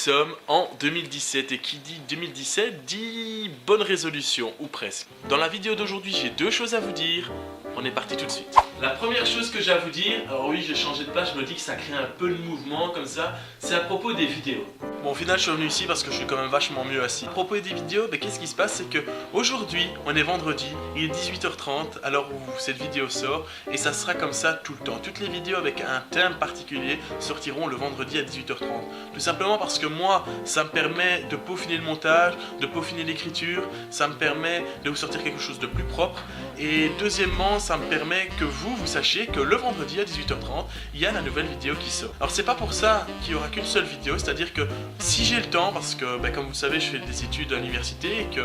sommes en 2017 et qui dit 2017 dit bonne résolution ou presque. Dans la vidéo d'aujourd'hui, j'ai deux choses à vous dire. On est parti tout de suite. La première chose que j'ai à vous dire, alors oui, j'ai changé de place, je me dis que ça crée un peu de mouvement comme ça, c'est à propos des vidéos. Bon, au final, je suis venu ici parce que je suis quand même vachement mieux assis. À propos des vidéos, qu'est-ce qui se passe, c'est que aujourd'hui, on est vendredi, il est 18h30 à l'heure où cette vidéo sort, et ça sera comme ça tout le temps. Toutes les vidéos avec un thème particulier sortiront le vendredi à 18h30. Tout simplement parce que moi, ça me permet de peaufiner le montage, de peaufiner l'écriture, ça me permet de vous sortir quelque chose de plus propre, et deuxièmement, ça me permet que vous sachiez que le vendredi à 18h30, il y a la nouvelle vidéo qui sort. Alors c'est pas pour ça qu'il y aura qu'une seule vidéo, c'est-à-dire que si j'ai le temps, parce que comme vous le savez, je fais des études à l'université et que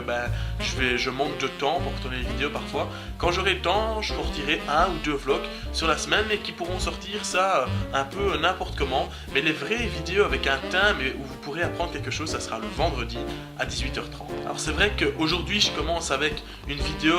je manque de temps pour tourner les vidéos parfois, quand j'aurai le temps, je sortirai un ou deux vlogs sur la semaine, mais qui pourront sortir ça un peu n'importe comment. Mais les vraies vidéos avec un thème et où vous pourrez apprendre quelque chose, ça sera le vendredi à 18h30. Alors c'est vrai qu'aujourd'hui, je commence avec une vidéo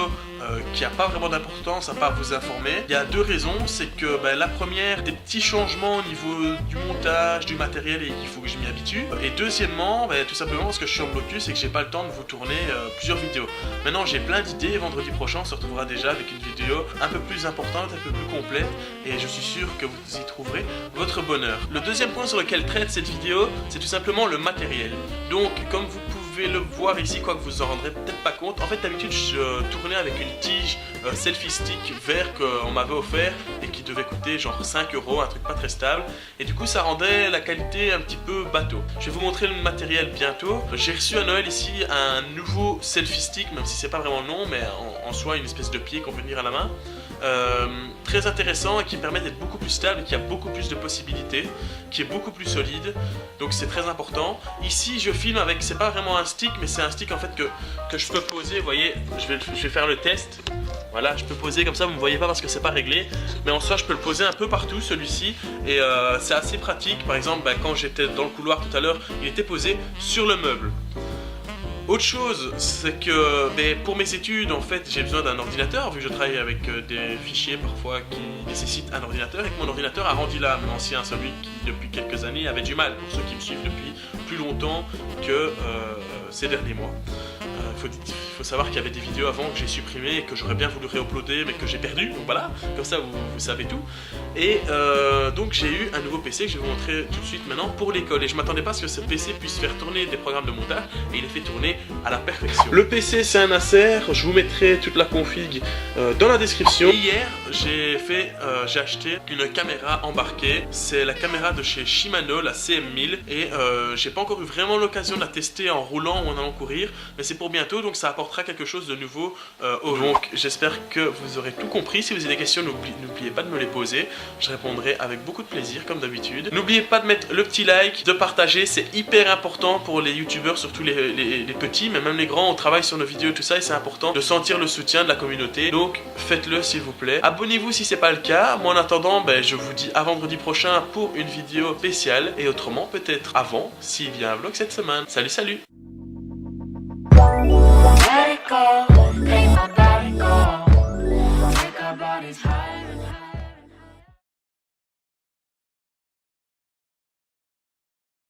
qui n'a pas vraiment d'importance à part vous informer. Il y a deux raisons, c'est que la première, des petits changements au niveau du montage, du matériel et qu'il faut que je m'y habitue. Et deuxièmement, tout simplement parce que je suis en blocus et que j'ai pas le temps de vous tourner plusieurs vidéos. Maintenant j'ai plein d'idées et vendredi prochain on se retrouvera déjà avec une vidéo un peu plus importante, un peu plus complète et je suis sûr que vous y trouverez votre bonheur. Le deuxième point sur lequel traite cette vidéo, c'est tout simplement le matériel. Donc comme vous pouvez le voir ici, quoi que vous en rendrez peut-être pas compte, en fait d'habitude je tournais avec une tige selfie stick vert qu'on m'avait offert et qui devait coûter genre 5 €, un truc pas très stable, et du coup ça rendait la qualité un petit peu bateau. Je vais vous montrer le matériel bientôt. J'ai reçu à Noël ici un nouveau selfie stick, même si c'est pas vraiment le nom, mais en soi une espèce de pied qu'on peut tenir à la main. Très intéressant et qui me permet d'être beaucoup plus stable et qui a beaucoup plus de possibilités, qui est beaucoup plus solide, donc c'est très important. Ici je filme avec, c'est pas vraiment un stick, mais c'est un stick en fait que je peux poser, vous voyez, je vais faire le test. Voilà, je peux poser comme ça, vous ne me voyez pas parce que c'est pas réglé, mais en soi je peux le poser un peu partout celui-ci, et c'est assez pratique. Par exemple, quand j'étais dans le couloir tout à l'heure, il était posé sur le meuble. Autre chose, c'est que pour mes études, en fait, j'ai besoin d'un ordinateur, vu que je travaille avec des fichiers parfois qui nécessitent un ordinateur, et que mon ordinateur a rendu là, mon ancien, celui qui depuis quelques années avait du mal, pour ceux qui me suivent depuis plus longtemps que ces derniers mois. Il faut savoir qu'il y avait des vidéos avant que j'ai supprimées et que j'aurais bien voulu réuploader mais que j'ai perdu, donc voilà, comme ça vous savez tout. Et donc j'ai eu un nouveau PC que je vais vous montrer tout de suite maintenant pour l'école, et je m'attendais pas à ce que ce PC puisse faire tourner des programmes de montage, et il est fait tourner à la perfection. Le PC c'est un Acer, je vous mettrai toute la config dans la description. Et hier j'ai acheté une caméra embarquée, c'est la caméra de chez Shimano, la CM1000, et j'ai pas encore eu vraiment l'occasion de la tester en roulant ou en allant courir, mais c'est pour bientôt, donc ça apportera quelque chose de nouveau donc j'espère que vous aurez tout compris. Si vous avez des questions, n'oubliez pas de me les poser, je répondrai avec beaucoup de plaisir comme d'habitude. N'oubliez pas de mettre le petit like, de partager, c'est hyper important pour les youtubeurs, surtout les petits, mais même les grands. On travaille sur nos vidéos, tout ça, et c'est important de sentir le soutien de la communauté, donc faites-le s'il vous plaît. Abonnez-vous si c'est pas le cas. Moi en attendant, je vous dis à vendredi prochain pour une vidéo spéciale, et autrement peut-être avant s'il y a un vlog cette semaine. Salut.